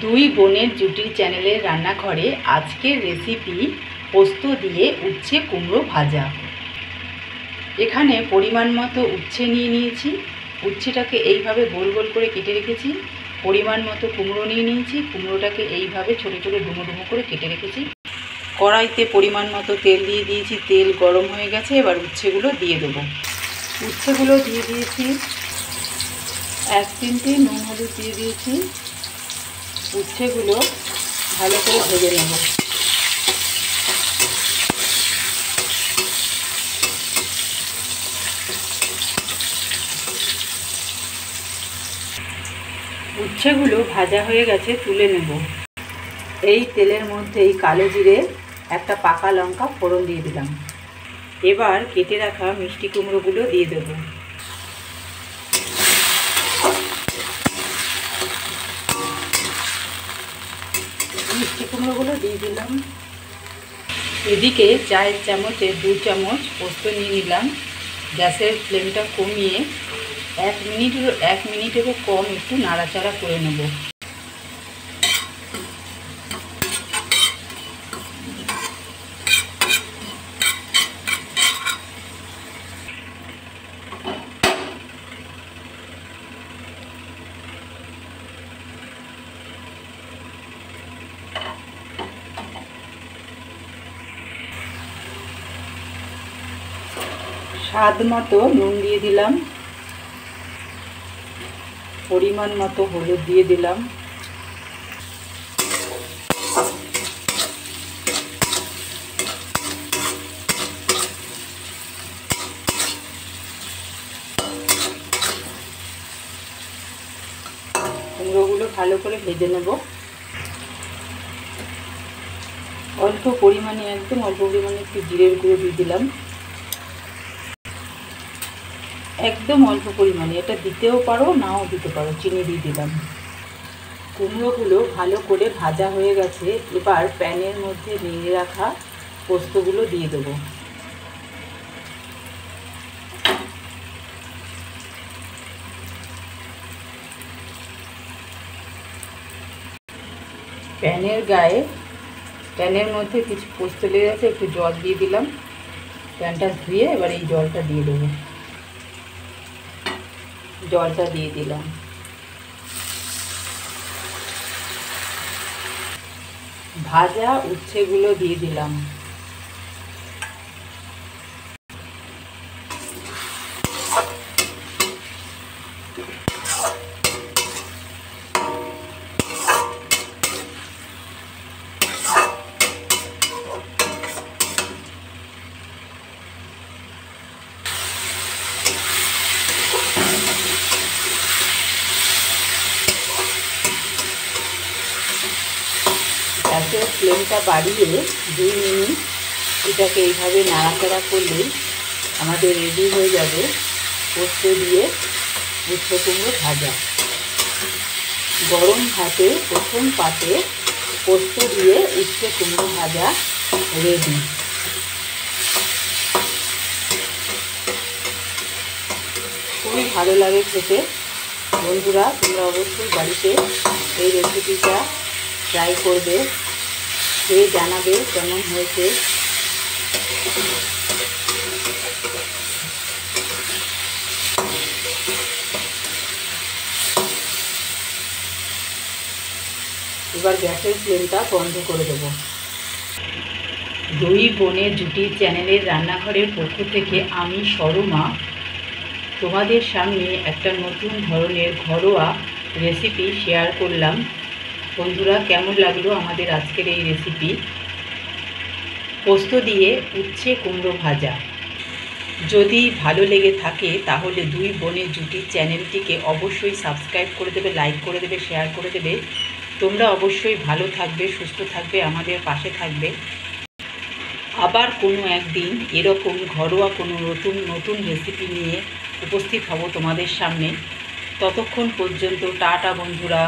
দুই বোনের জুটির চ্যানেলের রান্নাঘরে আজকের রেসিপি পোস্ত দিয়ে উচ্ছে কুমড়ো ভাজা। এখানে পরিমাণ মতো উচ্ছে নিয়ে নিয়েছি, উচ্ছেটাকে এইভাবে গোল গোল করে কেটে রেখেছি। পরিমাণ মতো কুমড়ো নিয়ে নিয়েছি, কুমড়োটাকে এইভাবে ছোটো ছোটো ডুমো ডুমো করে কেটে রেখেছি। কড়াইতে পরিমাণ মতো তেল দিয়ে দিয়েছি, তেল গরম হয়ে গেছে। এবার উচ্ছেগুলো দিয়ে দেবো। উচ্ছেগুলো দিয়ে দিয়েছি, 1 চিমটি নুন হলুদ দিয়ে দিয়েছি। উচ্ছেগুলো ভালো করে ভেজে নেব। উচ্ছেগুলো ভাজা হয়ে গেছে, তুলে নেব। এই তেলের মধ্যেই কালো জিরে, একটা পাকা লঙ্কা ফোড়ন দিয়ে দিলাম। এবার কেটে রাখা মিষ্টি কুমড়োগুলো দিয়ে দেব। মিষ্টি কুমড়োগুলো দিয়ে দিলাম। এদিকে চায়ের চামচে 2 চামচ পোস্ত নিয়ে নিলাম। গ্যাসের ফ্লেমটা কমিয়ে 1 মিনিটেরও কম একটু নাড়াচাড়া করে নেব। স্বাদ মতো নুন দিয়ে দিলাম, পরিমাণ মতো হলুদ দিয়ে দিলাম। কুমড়োগুলো ভালো করে ভেজে নেব। অল্প পরিমাণে, একদম অল্প পরিমাণে একটু জিরের গুঁড়ো দিয়ে দিলাম। একদম অল্প পরিমাণে, এটা দিতেও পারো নাও দিতে পারো, চিনি দিয়ে দিলাম। কুমড়োগুলো ভালো করে ভাজা হয়ে গেছে। এবার প্যানের মধ্যে নিয়ে রাখা পোস্তগুলো দিয়ে দেবো। প্যানের মধ্যে কিছু পোস্ত লেগে গেছে, একটু জল দিয়ে দিলাম। প্যানটা ধুয়ে এবার এই জলটা দিয়ে দেবো। জলটা দিয়ে দিলাম। ভাজা উচ্ছেগুলো দিয়ে দিলাম। গ্যাসের ফ্লেমটা বাড়িয়ে 2 মিনিট এটাকে এইভাবে নাড়াচাড়া করলেই আমাদের রেডি হয়ে যাবে পোস্ত দিয়ে উচ্ছে কুমড়ো ভাজা। গরম ভাতে প্রথম পাতে পোস্ত দিয়ে উচ্ছে কুমড়ো ভাজা রেডি। খুবই ভালো লাগে খেতে। বন্ধুরা, তোমরা অবশ্যই বাড়িতে এই রেসিপিটা ট্রাই করবে, খেয়ে জানাবে কেমন হয়েছে। এবার গ্যাসের ফ্লেমটা বন্ধ করে দেব। দুই বোনের জুটির চ্যানেলের রান্নাঘরের পক্ষ থেকে আমি সরমা তোমাদের সামনে একটা নতুন ধরনের ঘরোয়া রেসিপি শেয়ার করলাম। বন্ধুরা, কেমন লাগলো আমাদের আজকের এই রেসিপি? পোস্ত দিয়ে উচ্ছে কুমড়ো ভাজা। যদি ভালো লেগে থাকে তাহলে দুই বোনের জুটির চ্যানেলটিকে অবশ্যই সাবস্ক্রাইব করে দেবে, লাইক করে দেবে, শেয়ার করে দেবে। তোমরা অবশ্যই ভালো থাকবে, সুস্থ থাকবে, আমাদের পাশে থাকবে। আবার কোনো একদিন এরকম ঘরোয়া কোনো নতুন রেসিপি নিয়ে উপস্থিত হব তোমাদের সামনে। ততক্ষণ পর্যন্ত টাটা বন্ধুরা।